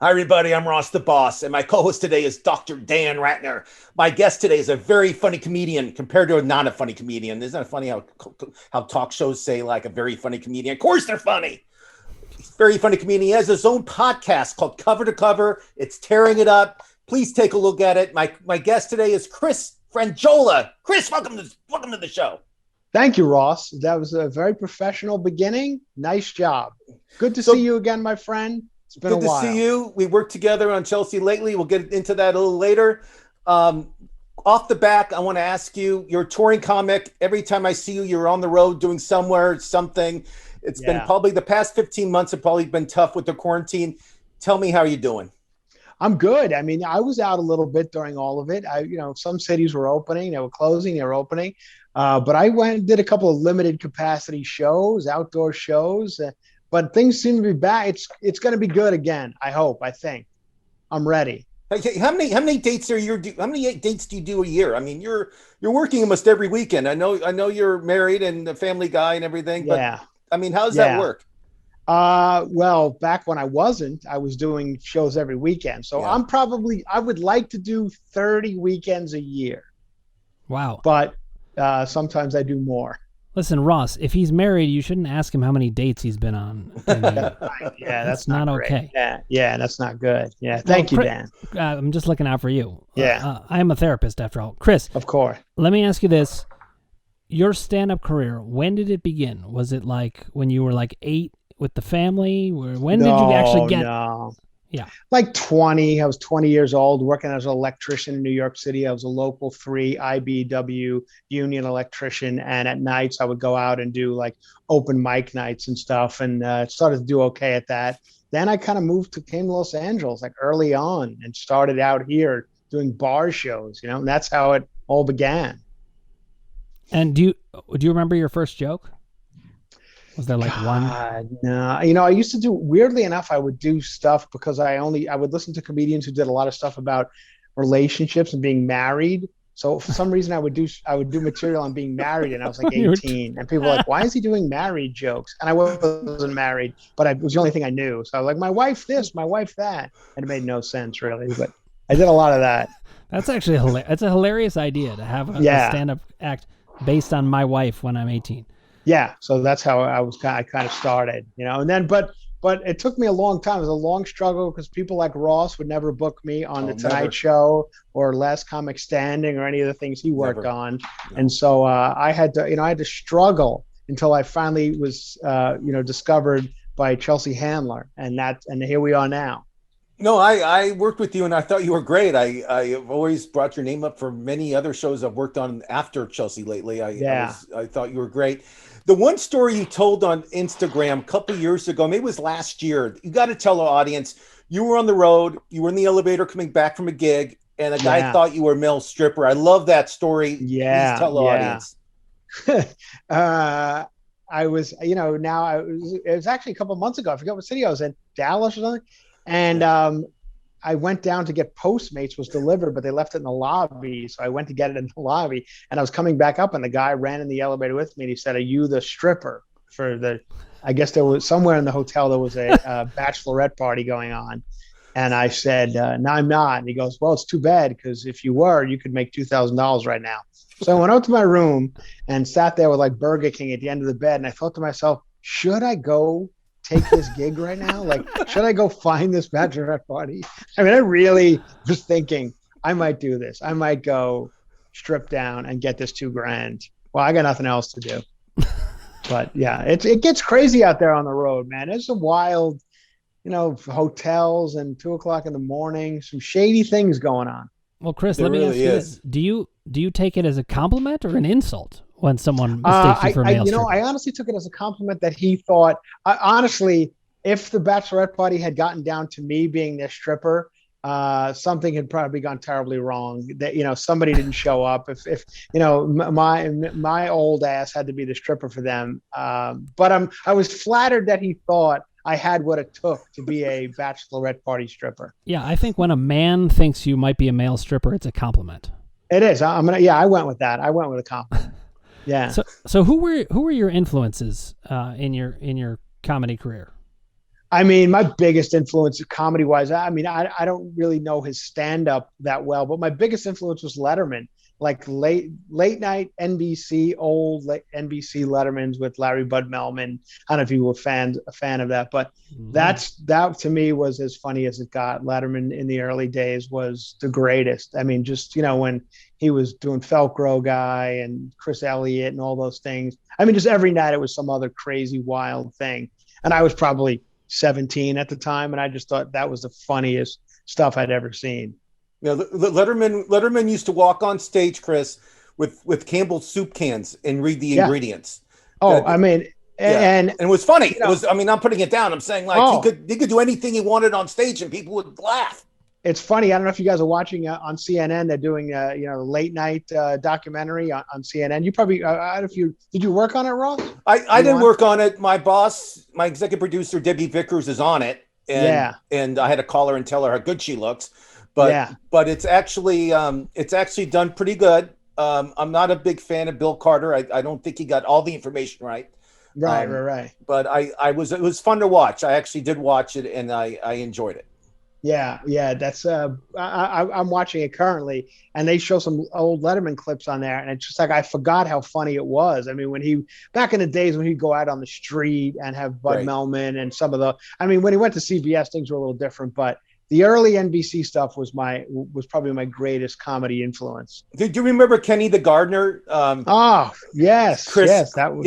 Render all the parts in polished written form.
Hi, everybody. I'm Ross the Boss, and my co-host today is Dr. Dan Ratner. My guest today is a very funny comedian compared to a not a funny comedian. Isn't it funny how talk shows say like a very funny comedian? Of course they're funny. He's a very funny comedian. He has his own podcast called Cover to Cover. It's tearing it up. Please take a look at it. My guest today is Chris Franjola. Chris, welcome to the show. Thank you, Ross. That was a very professional beginning. Nice job. Good to see you again, my friend. It's been a while. Good to see you. We worked together on Chelsea lately. We'll get into that a little later. Off the back, I want to ask you, you're a touring comic. Every time I see you, you're on the road doing something. It's been probably the past 15 months have probably been tough with the quarantine. Tell me how you're doing. I'm good. I mean, I was out a little bit during all of it. Some cities were opening, they were closing, they were opening. But I went and did a couple of limited capacity shows, outdoor shows. But things seem to be back. It's going to be good again. I hope. I think. I'm ready. How many dates are you? How many dates do you do a year? I mean, you're working almost every weekend. I know you're married and a family guy and everything. But yeah. I mean, how does that work? Well, back when I was doing shows every weekend. So I would like to do 30 weekends a year. Wow. But sometimes I do more. Listen, Ross, if he's married, you shouldn't ask him how many dates he's been on. Yeah, that's not okay. Yeah, that's not good. Yeah, thank you, Dan. I'm just looking out for you. Yeah. I'm a therapist, after all. Chris. Of course. Let me ask you this. Your stand-up career, when did it begin? Was it like when you were like 8 with the family? When did you actually get... No. Yeah. Like 20. I was 20 years old working as an electrician in New York City. I was a local 3 IBW union electrician. And at nights I would go out and do like open mic nights and stuff, and started to do okay at that. Then I kind of came to Los Angeles like early on and started out here doing bar shows, and that's how it all began. And do you remember your first joke? Was there like one? No. I used to do, weirdly enough, I would do stuff because I would listen to comedians who did a lot of stuff about relationships and being married. So for some reason I would do material on being married, and I was like 18, and people were like, why is he doing married jokes? And I wasn't married, but it was the only thing I knew. So I was like, my wife this, my wife that. And it made no sense really, but I did a lot of that. That's actually it's a hilarious idea to have a stand-up act based on my wife when I'm 18. Yeah, so that's how I kind of started, and then, but it took me a long time. It was a long struggle because people like Ross would never book me on the Tonight Show or Last Comic Standing or any of the things he worked on. No. And so I had to struggle until I finally was, discovered by Chelsea Handler, and here we are now. No, I worked with you and I thought you were great. I've always brought your name up for many other shows I've worked on after Chelsea lately. I thought you were great. The one story you told on Instagram a couple years ago, maybe it was last year, you got to tell our audience, you were on the road, you were in the elevator coming back from a gig, and a guy thought you were a male stripper. I love that story. Yeah. Please tell the audience. I was, it was actually a couple of months ago. I forgot what city I was in, Dallas or something. And I went down to get Postmates was delivered, but they left it in the lobby. So I went to get it in the lobby, and I was coming back up, and the guy ran in the elevator with me, and he said, "Are you the stripper for the?" I guess there was somewhere in the hotel there was a bachelorette party going on, and I said, "No, I'm not." And he goes, "Well, it's too bad because if you were, you could make $2,000 right now." So I went out to my room and sat there with like Burger King at the end of the bed, and I thought to myself, should I go take this gig right now? Like, should I go find this bachelorette party? I mean, I really was thinking I might do this. I might go strip down and get this $2,000. Well, I got nothing else to do. But yeah, it gets crazy out there on the road, man. It's a wild, hotels and 2:00 in the morning, some shady things going on. Well, Chris, let me ask you this. Do you take it as a compliment or an insult when someone mistakes you for a male stripper? I honestly took it as a compliment that he thought, honestly, if the bachelorette party had gotten down to me being their stripper, something had probably gone terribly wrong. That, somebody didn't show up. If my old ass had to be the stripper for them. But I was flattered that he thought I had what it took to be a bachelorette party stripper. Yeah, I think when a man thinks you might be a male stripper, it's a compliment. It is. I went with that. I went with a compliment. Yeah. So who were your influences in your comedy career? I mean, my biggest influence comedy wise, I mean, I don't really know his stand up that well, but my biggest influence was Letterman, like late night NBC, NBC Lettermans with Larry Bud Melman. I don't know if you were a fan of that, but that to me was as funny as it got. Letterman in the early days was the greatest. I mean, just, when he was doing Felcro Guy and Chris Elliott and all those things. I mean, just every night it was some other crazy, wild thing. And I was probably 17 at the time, and I just thought that was the funniest stuff I'd ever seen. Letterman used to walk on stage, Chris, with Campbell's soup cans and read the ingredients. I mean, and it was funny. It was. I mean, I'm putting it down. I'm saying he could do anything he wanted on stage, and people would laugh. It's funny. I don't know if you guys are watching on CNN. They're doing late night documentary on CNN. You probably I don't know if did you work on it, Ross? I didn't work on it. My boss, my executive producer Debbie Vickers, is on it, and I had to call her and tell her how good she looks. But it's actually done pretty good. I'm not a big fan of Bill Carter. I don't think he got all the information right. Right. But it was fun to watch. I actually did watch it, and I enjoyed it. Yeah, that's I'm watching it currently, and they show some old Letterman clips on there, and it's just like I forgot how funny it was. I mean, when back in the days when he'd go out on the street and have Bud Melman and some of when he went to CBS, things were a little different, but the early NBC stuff was probably my greatest comedy influence. Do you remember Kenny the Gardener? Yes, Chris, that was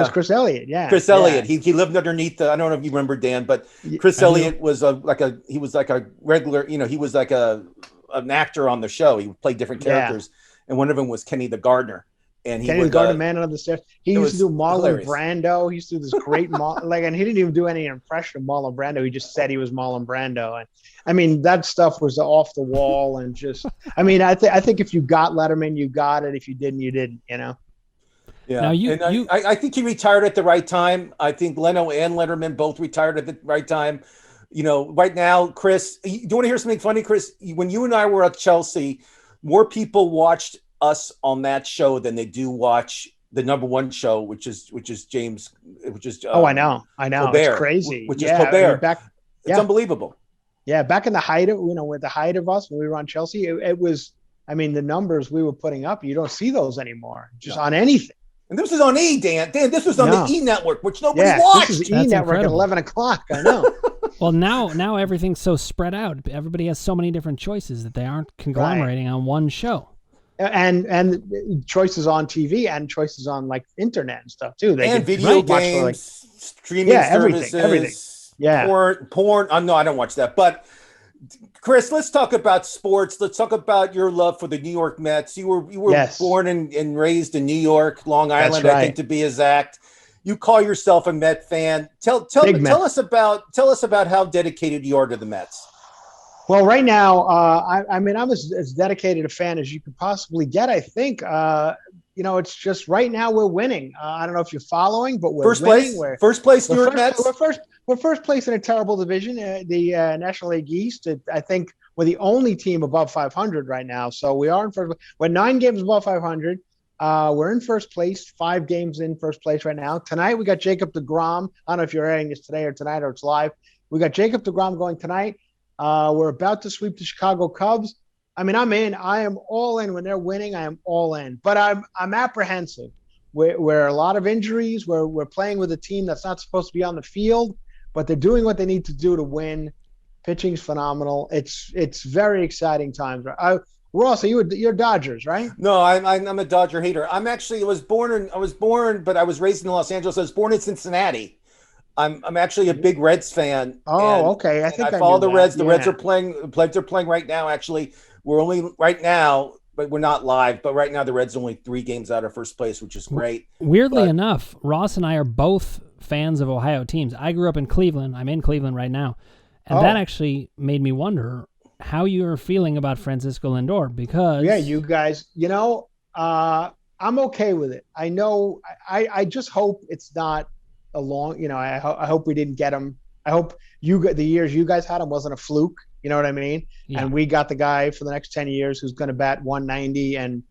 Chris Elliott. Yeah, Chris Elliott. He lived underneath. I don't know if you remember, Dan, but Chris Elliott was he was like a regular. He was like an actor on the show. He played different characters, and one of them was Kenny the Gardener. And Kenny the Gardener, Man Under the Stairs. He used to do Marlon Brando. He used to do this great and he didn't even do any impression of Marlon Brando. He just said he was Marlon Brando, and I mean that stuff was off the wall. And just, I mean, I think if you got Letterman, you got it. If you didn't, you didn't. Yeah. Now I think he retired at the right time. I think Leno and Letterman both retired at the right time. Right now, Chris, do you want to hear something funny, Chris? When you and I were at Chelsea, more people watched us on that show than they do watch the number one show, which is James, I know, Colbert, it's crazy, which is Colbert. It's unbelievable. Yeah, back in the height of with the height of us when we were on Chelsea, it was. I mean, the numbers we were putting up, you don't see those anymore, on anything. And this was on E, Dan. This was on the E network, which nobody watched. This is E network at 11 o'clock. I know. Well, now everything's so spread out. Everybody has so many different choices that they aren't conglomerating on one show. And choices on TV and choices on like internet and stuff too. They video games, streaming services, everything. Yeah, porn. No, I don't watch that. But Chris, let's talk about sports. Let's talk about your love for the New York Mets. You were born and raised in New York, Long Island, I think, to be exact. You call yourself a Met fan. Tell us about how dedicated you are to the Mets. Well, right now, I'm as dedicated a fan as you could possibly get. I think, it's just right now we're winning. I don't know if you're following, but we're winning. First place, New York Mets. We're first place in a terrible division, the National League East. I think we're the only team above 500 right now. So we are in first. We're 9 games above 500. We're in first place, 5 games in first place right now. Tonight we got Jacob deGrom. I don't know if you're airing this today or tonight or it's live. We got Jacob deGrom going tonight. We're about to sweep the Chicago Cubs. I mean, I'm in. I am all in. When they're winning, I am all in. But I'm apprehensive. We're a lot of injuries. We're playing with a team that's not supposed to be on the field, but they're doing what they need to do to win. Pitching's phenomenal. It's very exciting times. Ross, you're Dodgers, right? No, I'm a Dodger hater. I was born, but I was raised in Los Angeles. I was born in Cincinnati. I'm actually a big Reds fan. Oh, okay. I think I follow the Reds. The Reds are playing. The Reds are playing right now. Actually, we're only right now, but we're not live. But right now, the Reds are only 3 games out of first place, which is great. Weirdly enough, Ross and I are both fans of Ohio teams. I grew up in Cleveland. I'm in Cleveland right now, and that actually made me wonder how you're feeling about Francisco Lindor because you guys, I'm okay with it. I know. I just hope it's not a long, I hope we didn't get him. I hope the years you guys had him wasn't a fluke. You know what I mean? Yeah. And we got the guy for the next 10 years who's going to bat 190.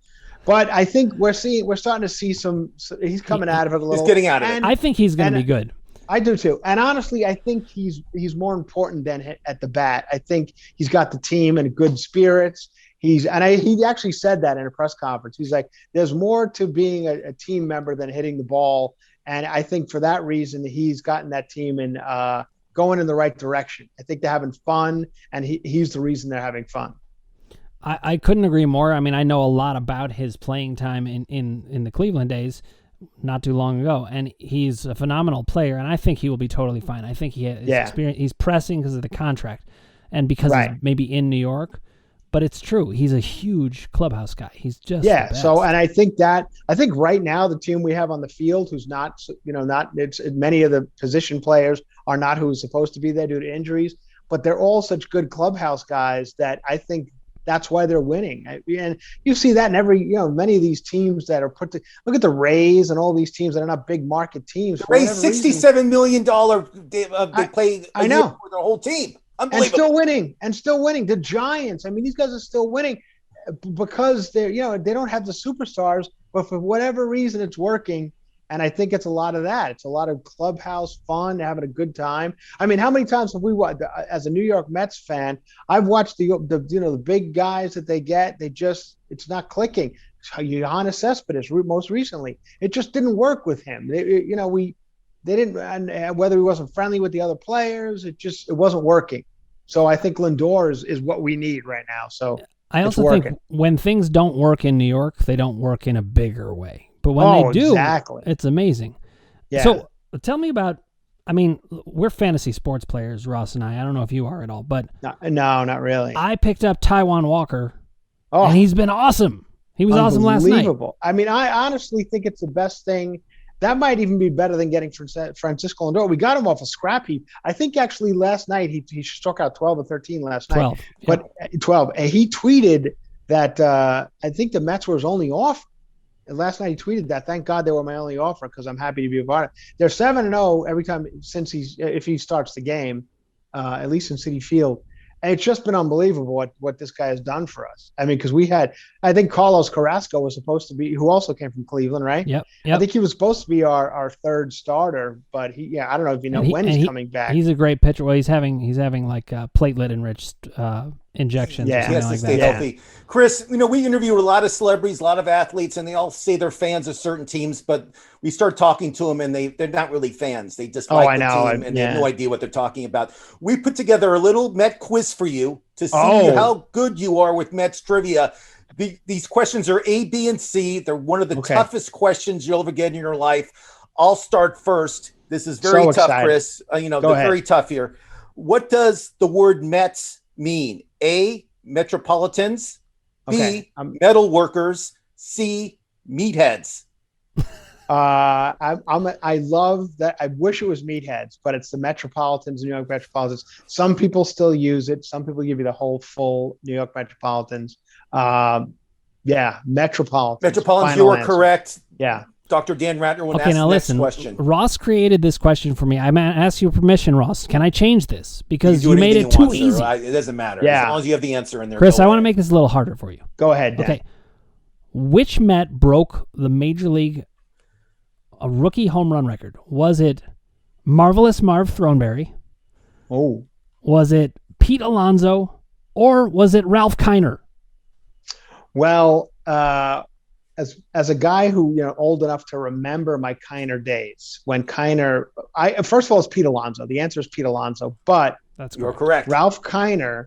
But I think we're starting to see he's coming out of it a little. He's getting out of it. I think he's going to be good. I do too. And honestly, I think he's more important than at the bat. I think he's got the team in good spirits. He actually said that in a press conference. He's like, there's more to being a team member than hitting the ball. And I think for that reason, he's gotten that team in going in the right direction. I think they're having fun, and he's the reason they're having fun. I couldn't agree more. I mean, I know a lot about his playing time in the Cleveland days, not too long ago, and he's a phenomenal player, and I think he will be totally fine. I think he has experience. He's pressing because of the contract and because he's maybe in New York, but it's true. He's a huge clubhouse guy. He's just the best. So, and I think right now the team we have on the field, who's not it's many of the position players are not who's supposed to be there due to injuries, but they're all such good clubhouse guys that I think that's why they're winning. And you see that in many of these teams that are look at the Rays and all these teams that are not big market teams. The Rays, $67 million they play I know for their whole team. And still winning. The Giants, I mean, these guys are still winning because they don't have the superstars, but for whatever reason, it's working. And I think it's a lot of that. It's a lot of clubhouse fun, having a good time. I mean, how many times have we watched, as a New York Mets fan, I've watched the big guys that they get. It's not clicking. Yoenis Cespedes, most recently, it just didn't work with him. They didn't, and whether he wasn't friendly with the other players, it wasn't working. So I think Lindor is what we need right now. So I also think when things don't work in New York, they don't work in a bigger way. But when they do, it's amazing. Yeah. So tell me about, I mean, we're fantasy sports players, Ross and I. I don't know if you are at all, but no, not really. I picked up Taijuan Walker, and he's been awesome. He was awesome last night. I mean, I honestly think it's the best thing. That might even be better than getting Francisco Lindor. We got him off a scrap heap. I think actually last night he struck out 12 or 13 last night. 12. But 12. And he tweeted that I think the Mets were his only offer. Last night he tweeted that, thank God they were my only offer because I'm happy to be a part of it. They're 7-0 every time if he starts the game, at least in Citi Field. And it's just been unbelievable what this guy has done for us. I mean, because I think Carlos Carrasco was supposed to be, who also came from Cleveland, right? Yep. I think he was supposed to be our third starter, but I don't know if when he's coming back. He's a great pitcher. Well, he's having like platelet enriched injections. He has to stay healthy. Chris, we interview a lot of celebrities, a lot of athletes, and they all say they're fans of certain teams, but we start talking to them and they're not really fans. They just like the team and they have no idea what they're talking about. We put together a little Met quiz for you to see how good you are with Mets trivia. These questions are A, B, and C. They're one of the toughest questions you'll ever get in your life. I'll start first. This is very tough, excited. Chris. They're very tough here. What does the word Mets mean? A, Metropolitans. B, metal workers. C, meatheads. I love that. I wish it was meatheads, but it's the Metropolitans, New York Metropolitans. Some people still use it. Some people give you the whole full New York Metropolitans. Metropolitans. Metropolitans, you are correct. Yeah. Dr. Dan Ratner will ask the next question. Ross created this question for me. I'm going to ask you permission, Ross. Can I change this? Because you made it too easy. It doesn't matter. As long as you have the answer in there. Chris, I want to make this a little harder for you. Go ahead, Dan. Okay. Which Met broke the Major League rookie home run record? Was it Marvelous Marv Throneberry? Oh. Was it Pete Alonso? Or was it Ralph Kiner? Well, as a guy who old enough to remember my Kiner days, when Kiner, first of all, it's Pete Alonso. The answer is Pete Alonso, but you're correct. Ralph Kiner.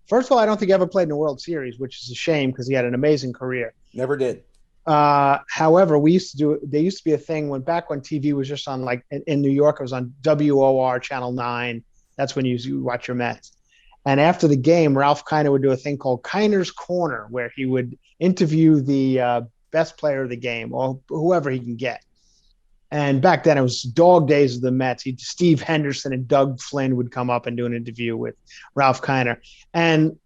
First of all, I don't think he ever played in the World Series, which is a shame because he had an amazing career. Never did. However, there used to be a thing when TV was just on, like in New York, it was on WOR Channel 9. That's when you watch your Mets. And after the game, Ralph Kiner would do a thing called Kiner's Corner, where he would interview the best player of the game or whoever he can get. And back then it was dog days of the Mets. Steve Henderson and Doug Flynn would come up and do an interview with Ralph Kiner. And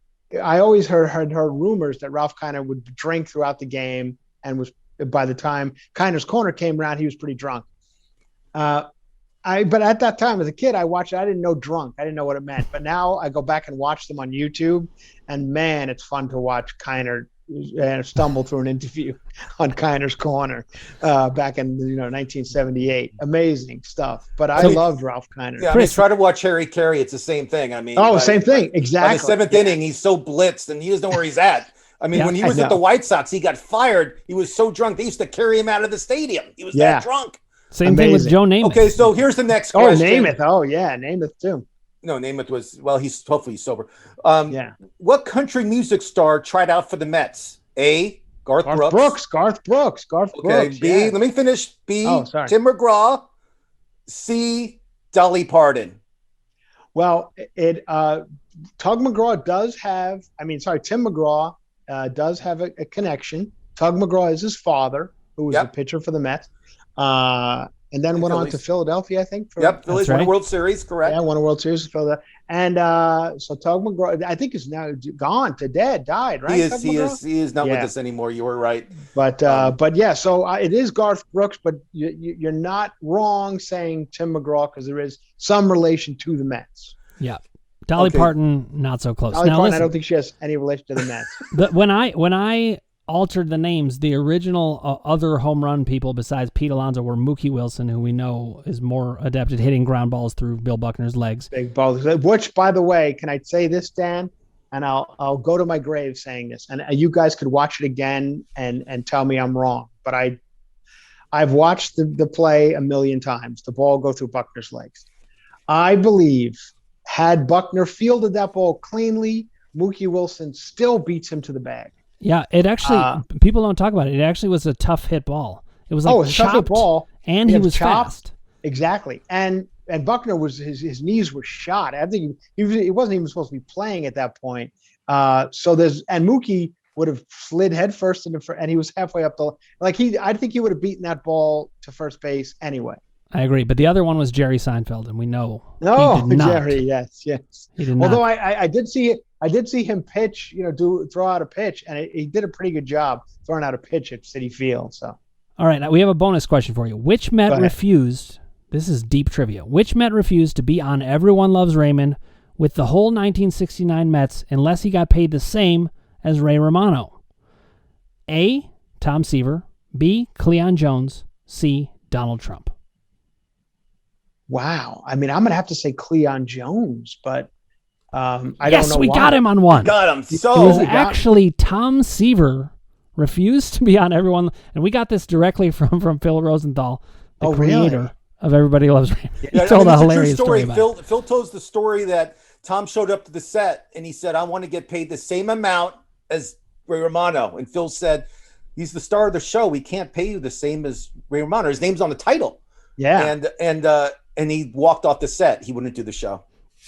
I always heard rumors that Ralph Kiner would drink throughout the game and by the time Kiner's Corner came around, he was pretty drunk. But at that time as a kid, I watched it. I didn't know drunk. I didn't know what it meant. But now I go back and watch them on YouTube, and man, it's fun to watch Kiner stumbled through an interview on Kiner's Corner back in 1978. Amazing stuff. But I loved Ralph Kiner. Yeah, try to watch Harry Carey. It's the same thing. I mean, same thing. Exactly. By the seventh inning, he's so blitzed and he doesn't know where he's at. I mean, when he was at the White Sox, he got fired. He was so drunk they used to carry him out of the stadium. He was that drunk. Same thing with Joe Namath. Okay, so here's the next question. Namath. Oh yeah, Namath too. No, Namath was he's hopefully sober. What country music star tried out for the Mets? A. Garth Brooks. Garth Brooks. B. Let me finish. B. Tim McGraw. C. Dolly Parton. Well, Tug McGraw does have. Tim McGraw does have a connection. Tug McGraw is his father, who was a pitcher for the Mets. And then went on to Philadelphia, I think. Phillies won a World Series, correct? Yeah, won a World Series for Philadelphia. And so Tug McGraw, I think, is now died, right? He is not with us anymore. You were right. But so it is Garth Brooks, but you're not wrong saying Tim McGraw because there is some relation to the Mets. Yeah. Dolly Parton, not so close. Dolly Parton, I don't think she has any relation to the Mets. When I altered the names, the original other home run people besides Pete Alonso were Mookie Wilson, who we know is more adept at hitting ground balls through Bill Buckner's legs. Big balls. Which, by the way, can I say this, Dan? And I'll go to my grave saying this, and you guys could watch it again and tell me I'm wrong. But I've watched the play a million times. The ball go through Buckner's legs. I believe had Buckner fielded that ball cleanly, Mookie Wilson still beats him to the bag. Yeah, it actually, people don't talk about it. It actually was a tough hit ball. It was like chopped, tough hit ball, and he was chopped, fast. Exactly. And Buckner his knees were shot. I think he wasn't even supposed to be playing at that point. And Mookie would have slid headfirst and he was halfway up I think he would have beaten that ball to first base anyway. I agree, but the other one was Jerry Seinfeld, and we know he did not. Jerry, yes. He did not. Although I did see it. I did see him pitch, throw out a pitch, and he did a pretty good job throwing out a pitch at Citi Field. So, all right, now we have a bonus question for you. Which Met refused? This is deep trivia. Which Met refused to be on Everyone Loves Raymond with the whole 1969 Mets unless he got paid the same as Ray Romano? A. Tom Seaver. B. Cleon Jones. C. Donald Trump. Wow. I mean, I'm going to have to say Cleon Jones, but I don't know. Yes, we got him on one. Got him. It was actually Tom Seaver refused to be on Everyone, and we got this directly from Phil Rosenthal, the creator of Everybody Loves Raymond. He told a hilarious story about it. Phil tells the story that Tom showed up to the set, and he said, I want to get paid the same amount as Ray Romano. And Phil said, he's the star of the show. We can't pay you the same as Ray Romano. His name's on the title. Yeah. And he walked off the set. He wouldn't do the show.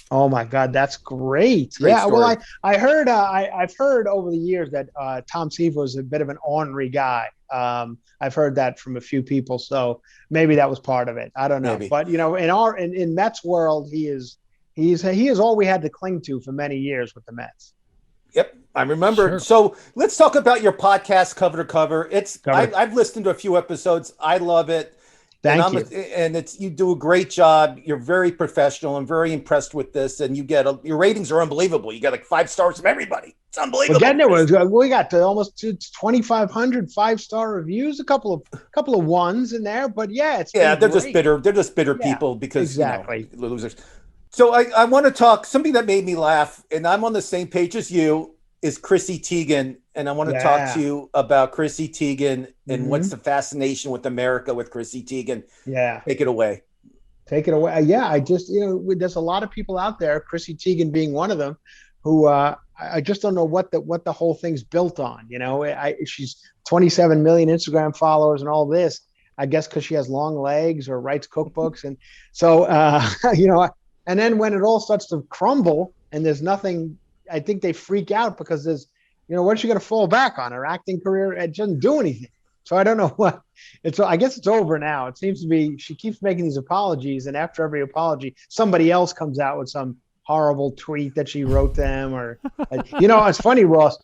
Oh my God, that's great. Yeah, story. Well, I heard I've heard over the years that Tom Seaver was a bit of an ornery guy. I've heard that from a few people, so maybe that was part of it. I don't know, but in Mets world, he is all we had to cling to for many years with the Mets. Yep, I remember. Sure. So let's talk about your podcast, Cover to Cover. I've listened to a few episodes. I love it. Thank you. And you do a great job. You're very professional. I'm very impressed with this. And your ratings are unbelievable. You got like 5 stars from everybody. It's unbelievable. We got almost 2,500 5-star reviews. A couple of ones in there, but they're just bitter. They're just bitter people because losers. So I want to talk something that made me laugh, and I'm on the same page as you. Is Chrissy Teigen, and I want to talk to you about Chrissy Teigen and what's the fascination with America with Chrissy Teigen. Yeah. Take it away. Yeah, I just, there's a lot of people out there, Chrissy Teigen being one of them, who I just don't know what the whole thing's built on. She's 27 million Instagram followers and all this, I guess because she has long legs or writes cookbooks. And so, and then when it all starts to crumble and there's nothing, I think they freak out because there's, what's she going to fall back on? Her acting career? It doesn't do anything. So I don't know what I guess it's over now. It seems to be, she keeps making these apologies. And after every apology, somebody else comes out with some horrible tweet that she wrote them or, it's funny, Ross,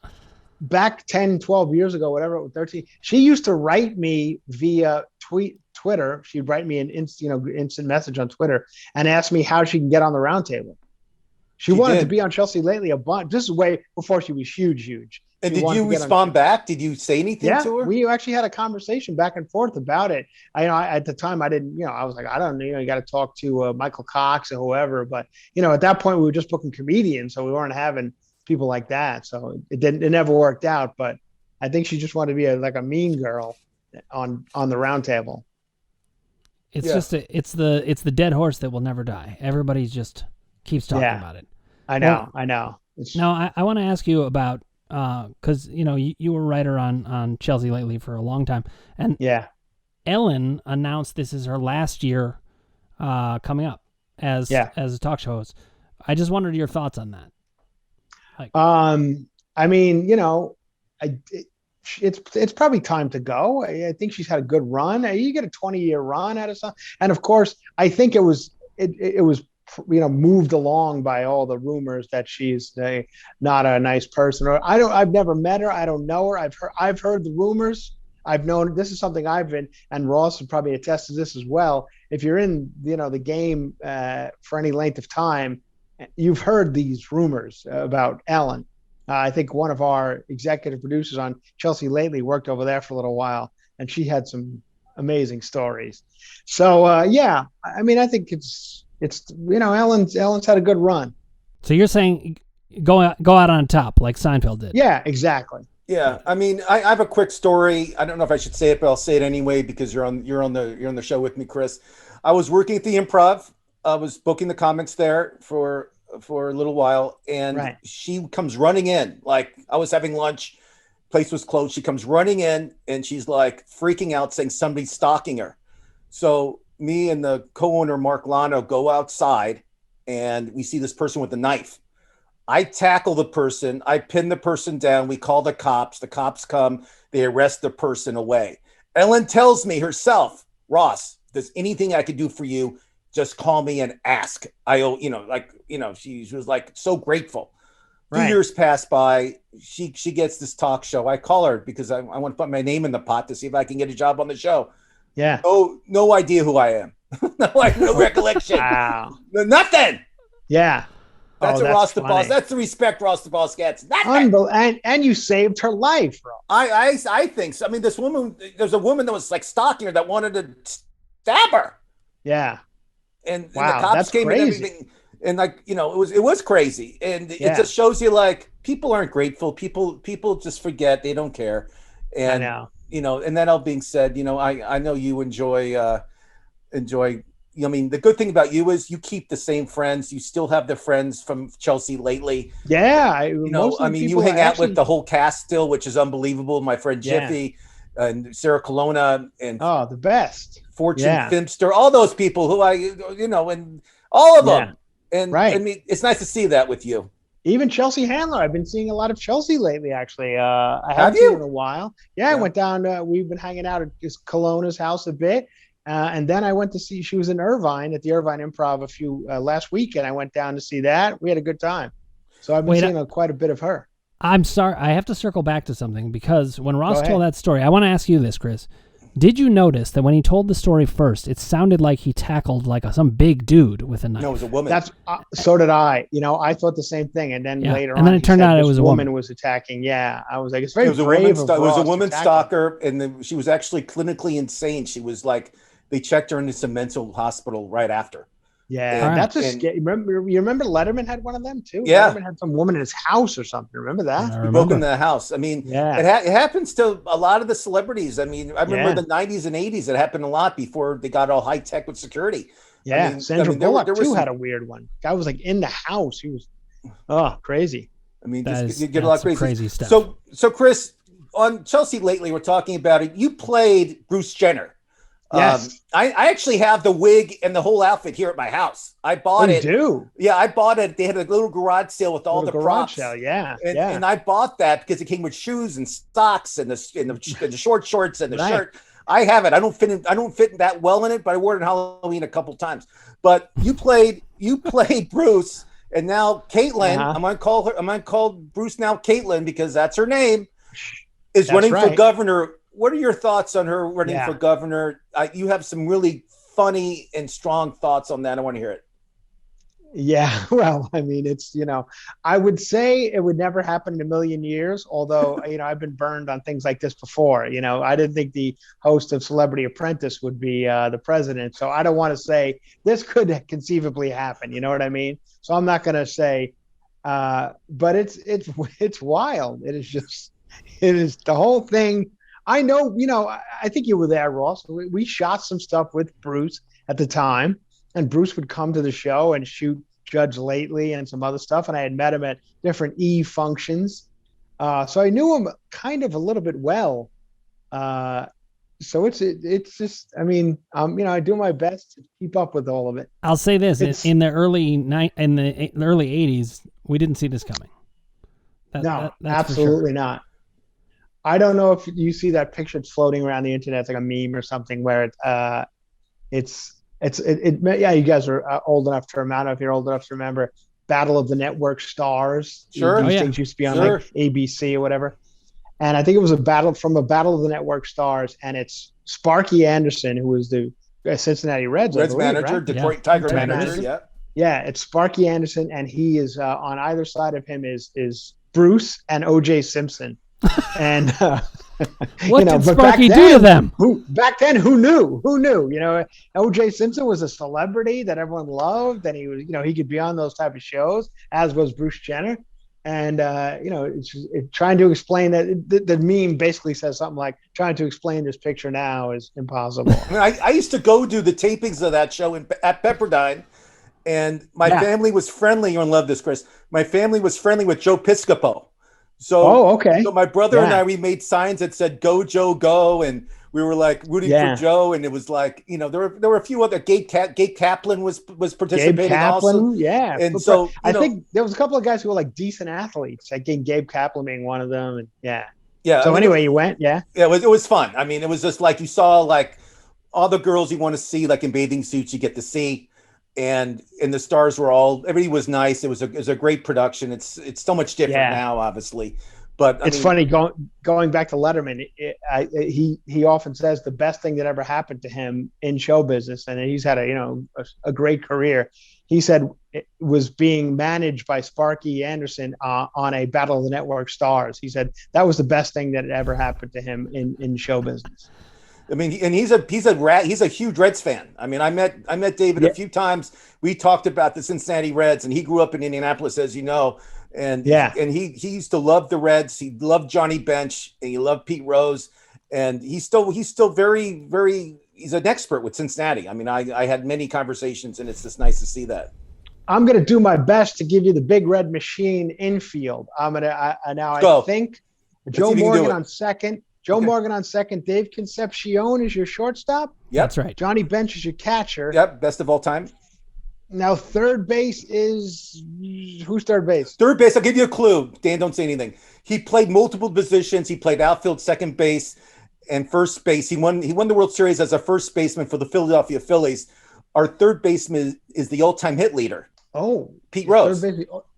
back 10, 12 years ago, whatever, 13, she used to write me via Twitter. She'd write me an instant message on Twitter and ask me how she can get on the roundtable. She wanted to be on Chelsea Lately a bunch. This is way before she was huge. And She did wanted you to get on. respond back? Did you say anything Yeah, to her? we actually had a conversation back and forth about it. At the time I didn't, I was like, I don't know, you got to talk to Michael Cox or whoever. But at that point we were just booking comedians, so we weren't having people like that. So it never worked out. But I think she just wanted to be like a mean girl on the round table. It's just it's the dead horse that will never die. Everybody just keeps talking about it. I know. Now I want to ask you about because you were a writer on Chelsea Lately for a long time, and Ellen announced this is her last year coming up as a talk show host. I just wondered your thoughts on that. I mean, it's probably time to go. I think she's had a good run. You get a 20-year run out of something, and of course, I think it was moved along by all the rumors that she's not a nice person. Or I've never met her. I don't know her. I've heard the rumors. I've known this is something I've been, and Ross would probably attest to this as well. If you're in the game for any length of time, you've heard these rumors about Ellen. I think one of our executive producers on Chelsea Lately worked over there for a little while, and she had some amazing stories. So I mean, I think it's Ellen's had a good run. So you're saying go out on top like Seinfeld did? Yeah, exactly. Yeah, I mean, I have a quick story. I don't know if I should say it, but I'll say it anyway because you're on the show with me, Chris. I was working at the Improv. I was booking the comics there for a little while, and she comes running in. Like, I was having lunch, place was closed. She comes running in, and she's like freaking out, saying somebody's stalking her. So me and the co-owner Mark Lano go outside, and we see this person with a knife. I tackle the person. I pin the person down. We call the cops. The cops come. They arrest the person away. Ellen tells me herself, Ross, if there's anything I could do for you, just call me and ask. She was like so grateful. 2 years pass by. She gets this talk show. I call her because I want to put my name in the pot to see if I can get a job on the show. Yeah. No idea who I am. no recollection. Wow. Nothing. Yeah. That's what Ross the Boss. That's the respect Ross the Boss gets. And you saved her life, bro. I think so. I mean, there's a woman that was like stalking her that wanted to stab her. Yeah. And the cops came crazy. and everything. And it was crazy. And it just shows you like people aren't grateful. People just forget. They don't care. And I know. And that all being said, I know you enjoy I mean, the good thing about you is you keep the same friends. You still have the friends from Chelsea Lately. Yeah. You hang out with the whole cast still, which is unbelievable. My friend Jiffy and Sarah Colonna and the best Fortune Filmster, all those people who and all of them. And I mean, it's nice to see that with you. Even Chelsea Handler. I've been seeing a lot of Chelsea lately, actually. I haven't seen her in a while. Yeah, I went down. We've been hanging out at Colonna's house a bit. And then I went to see, she was in Irvine at the Irvine Improv last week, and I went down to see that. We had a good time. So I've been seeing quite a bit of her. I'm sorry. I have to circle back to something because when Ross told that story, I want to ask you this, Chris. Did you notice that when he told the story first, it sounded like he tackled like some big dude with a knife? No, it was a woman. That's so did I. I thought the same thing, and then later on, and then it turned out it was a woman was attacking. Yeah, I was like, it's very brave. It was a woman stalker, and she was actually clinically insane. She was like, they checked her into some mental hospital right after. Yeah, that's scary. You remember Letterman had one of them too? Yeah. Letterman had some woman in his house or something. Remember that? He broke into the house. I mean, it happens to a lot of the celebrities. I mean, I remember the 90s and 80s. It happened a lot before they got all high tech with security. Yeah, Sandra Bullock too had a weird one. Guy was like in the house. He was, crazy. I mean, you get a lot of crazy stuff. So Chris, on Chelsea Lately, we're talking about it. You played Bruce Jenner. Yes. I actually have the wig and the whole outfit here at my house. I bought it. You do? Yeah, I bought it. They had a little garage sale with all the props. Sale, yeah. And I bought that because it came with shoes and socks and the short shorts and the shirt. I have it. I don't fit that well in it, but I wore it in Halloween a couple times. But you played Bruce, and now Caitlin. I'm gonna call Bruce now Caitlin because that's her name. Is running for governor. What are your thoughts on her running for governor? You have some really funny and strong thoughts on that. I want to hear it. Yeah, well, I mean, it's, I would say it would never happen in a million years, although, I've been burned on things like this before. I didn't think the host of Celebrity Apprentice would be the president. So I don't want to say this could conceivably happen. You know what I mean? So I'm not going to say, but it's wild. It is the whole thing. I know, I think you were there, Ross. We shot some stuff with Bruce at the time, and Bruce would come to the show and shoot Judge Lately and some other stuff. And I had met him at different functions. So I knew him kind of a little bit well. So it's just, I mean, I do my best to keep up with all of it. I'll say this: in the early 80s, we didn't see this coming. No, absolutely not. I don't know if you see that picture that's floating around the internet. It's like a meme or something where yeah, you guys are old enough to remember. I don't know if you're old enough to remember Battle of the Network Stars. Sure. These things used to be on like ABC or whatever. And I think it was a Battle of the Network Stars, and it's Sparky Anderson, who was the Cincinnati Reds manager, right? Detroit Tiger manager. Yeah. Yeah, it's Sparky Anderson, and he is on either side of him is Bruce and O.J. Simpson. And what did Sparky do to them? Back then, who knew? O.J. Simpson was a celebrity that everyone loved, and he was, he could be on those type of shows, as was Bruce Jenner. And trying to explain that the meme basically says something like, trying to explain this picture now is impossible. I used to go do the tapings of that show at Pepperdine, and my family was friendly. You're gonna love this, Chris. My family was friendly with Joe Piscopo. So, okay. So my brother and I, we made signs that said "Go Joe, go," and we were like rooting for Joe. And it was like, there were a few other. Gabe Kaplan was participating. Gabe Kaplan, also. Yeah. And so I think there was a couple of guys who were like decent athletes. I think Gabe Kaplan being one of them. And yeah. So anyway, you went, yeah. Yeah, it was fun. I mean, it was just like you saw like all the girls you want to see, like in bathing suits, you get to see. And the stars were everybody was nice. It was a great production. It's so much different now, obviously. But it's funny going back to Letterman. He often says the best thing that ever happened to him in show business, and he's had a great career. He said it was being managed by Sparky Anderson on a Battle of the Network Stars. He said that was the best thing that ever happened to him in show business. I mean, and he's a huge Reds fan. I mean, I met David a few times. We talked about the Cincinnati Reds, and he grew up in Indianapolis, as you know. And he used to love the Reds. He loved Johnny Bench, and he loved Pete Rose. And he's still very, very. He's an expert with Cincinnati. I mean, I had many conversations, and it's just nice to see that. I'm going to do my best to give you the Big Red Machine infield. I think Joe Morgan on second. Morgan on second. Dave Concepcion is your shortstop. Yep. That's right. Johnny Bench is your catcher. Yep. Best of all time. Now, third base is who's third base? Third base. I'll give you a clue. Dan, don't say anything. He played multiple positions. He played outfield, second base, and first base. He won the World Series as a first baseman for the Philadelphia Phillies. Our third baseman is the all-time hit leader. Oh, Pete Rose.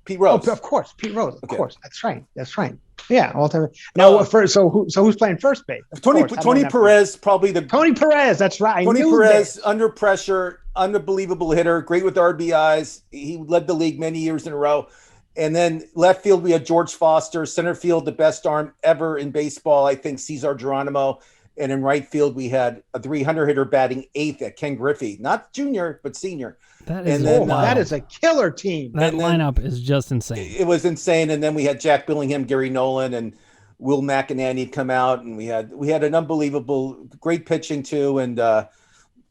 Pete Rose. Oh, of course, Pete Rose. Of course, that's right. Yeah, all time. Now, who's playing first base? Tony Perez, probably the Tony Perez. That's right. Tony Perez, under pressure, unbelievable hitter, great with RBIs. He led the league many years in a row. And then left field, we had George Foster. Center field, the best arm ever in baseball, I think, Cesar Geronimo. And in right field, we had a 300 hitter batting eighth at Ken Griffey, not junior but senior. That is a killer team. That lineup is just insane. It was insane. And then we had Jack Billingham, Gary Nolan, and Will McEnany come out, and we had an unbelievable, great pitching too. And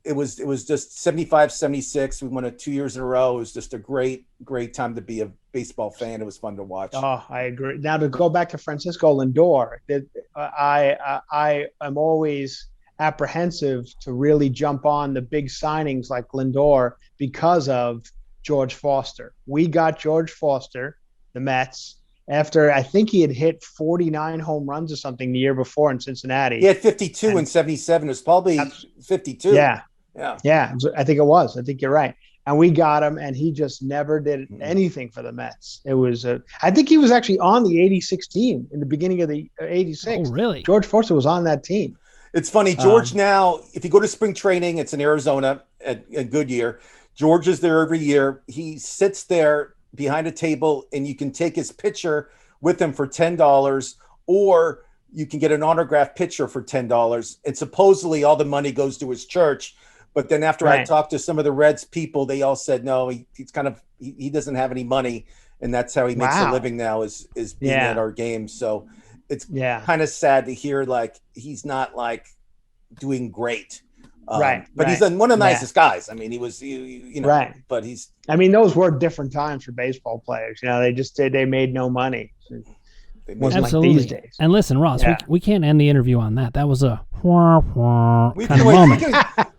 it was just 75-76. We won it 2 years in a row. It was just a great time to be a baseball fan. It was fun to watch. Oh, I agree. Now to go back to Francisco Lindor, I am always apprehensive to really jump on the big signings like Lindor because of George Foster. We got George Foster, the Mets, after I think he had hit 49 home runs or something the year before in Cincinnati. He had 52 in 77. It was probably 52. Yeah. I think it was. I think you're right. And we got him, and he just never did anything for the Mets. It was I think he was actually on the 86 team in the beginning of the 86. Oh, really? George Foster was on that team. It's funny, George, now, if you go to spring training, it's in Arizona at Goodyear. George is there every year. He sits there behind a table, and you can take his picture with him for $10, or you can get an autographed picture for $10. And supposedly all the money goes to his church. But then after I talked to some of the Reds people, they all said, no, he doesn't have any money. And that's how he makes a living now is being at our games. So it's kind of sad to hear, like, he's not like doing great. But he's one of the nicest guys. I mean, he was, but he's, I mean, those were different times for baseball players. You know, they made no money. Absolutely. Like these days. And listen, Ross, we can't end the interview on that. That was a kind of moment.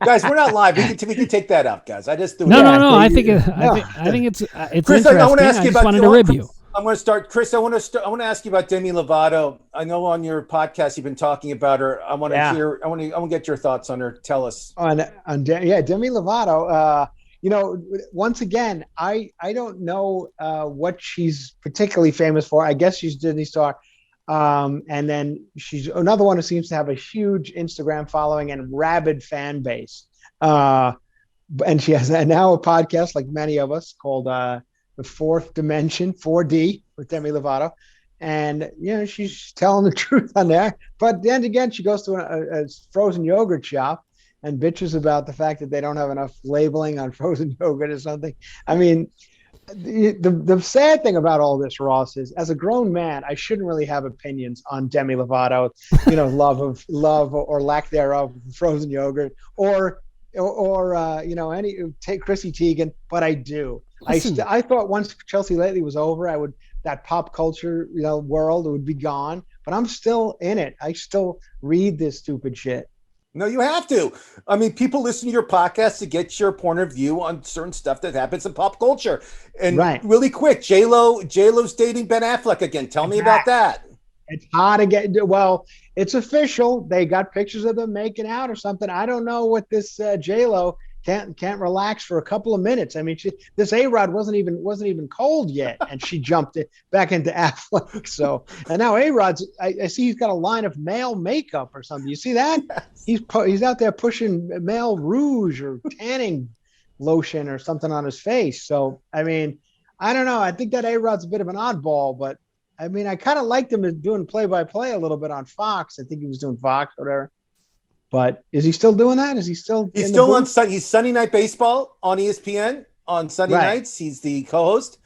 Guys, we're not live. We can take that out, guys. I just no. I think it's Chris, interesting. I want to ask you about. Wanted to rib you. I'm going to start, Chris. I want to ask you about Demi Lovato. I know on your podcast you've been talking about her. I want to hear. I want to get your thoughts on her. Tell us on Demi Lovato. Once again, I don't know what she's particularly famous for. I guess she's Disney star. And then she's another one who seems to have a huge Instagram following and rabid fan base. And she has now a podcast, like many of us, called The Fourth Dimension, 4D, with Demi Lovato. And, she's telling the truth on there. But then again, she goes to a frozen yogurt shop and bitches about the fact that they don't have enough labeling on frozen yogurt or something. I mean, the sad thing about all this, Ross, is as a grown man, I shouldn't really have opinions on Demi Lovato, love or lack thereof, frozen yogurt, or take Chrissy Teigen, but I do. I thought once Chelsea Lately was over, that pop culture, world would be gone, but I'm still in it. I still read this stupid shit. No, you have to. I mean, people listen to your podcast to get your point of view on certain stuff that happens in pop culture. And really quick, J-Lo's dating Ben Affleck again. Tell me about that. It's hard to get. Well, it's official. They got pictures of them making out or something. I don't know what this J-Lo can't relax for a couple of minutes. I mean, this A-Rod wasn't even cold yet, and she jumped back into Affleck. So, and now A-Rod's, I see he's got a line of male makeup or something. You see that? Yes. He's out there pushing male rouge or tanning lotion or something on his face. So, I mean, I don't know. I think that A-Rod's a bit of an oddball, but I mean, I kind of liked him as doing play-by-play a little bit on Fox. I think he was doing Fox or whatever. But is he still doing that? Is he still? He's still on. He's Sunday Night Baseball on ESPN on Sunday nights. He's the co-host,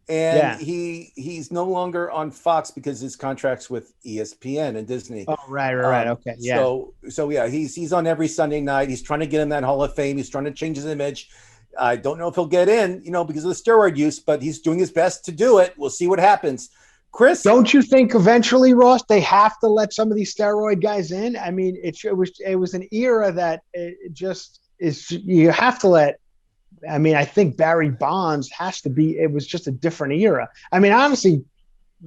and he's no longer on Fox because his contract's with ESPN and Disney. Oh, right. Okay, yeah. So he's on every Sunday night. He's trying to get in that Hall of Fame. He's trying to change his image. I don't know if he'll get in, because of the steroid use, but he's doing his best to do it. We'll see what happens. Chris, don't you think eventually, Ross, they have to let some of these steroid guys in? I mean, it was an era that it just is. You have to let. I mean, I think Barry Bonds has to be. It was just a different era. I mean, honestly,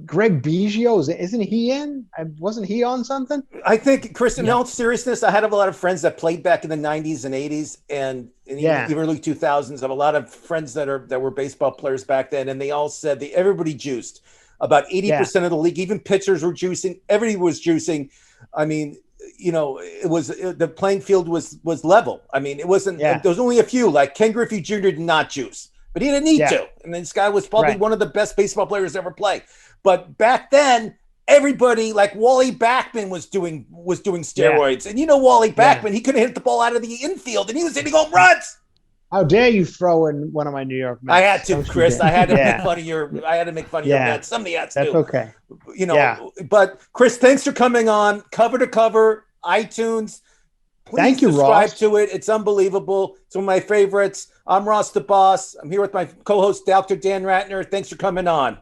Greg Biggio, isn't he in? Wasn't he on something? I think, Chris, in all seriousness, I had a lot of friends that played back in the 90s and 80s and even early 2000s. I have a lot of friends that were baseball players back then, and they all said everybody juiced. About 80% of the league, even pitchers were juicing. Everybody was juicing. I mean, it was the playing field was level. I mean, it wasn't. There was only a few. Like Ken Griffey Jr. did not juice, but he didn't need to. And this guy was probably one of the best baseball players ever play. But back then, everybody like Wally Backman was doing steroids, and Wally Backman, he couldn't hit the ball out of the infield, and he was hitting home runs. How dare you throw in one of my New York Mets? I had to, Chris. I had to make fun of your. I had to make fun of your Mets. Somebody had to. That's okay. But Chris, thanks for coming on. Cover to Cover, iTunes. Please Thank you, subscribe Ross. to it. It's unbelievable. It's one of my favorites. I'm Ross the Boss. I'm here with my co-host, Dr. Dan Ratner. Thanks for coming on.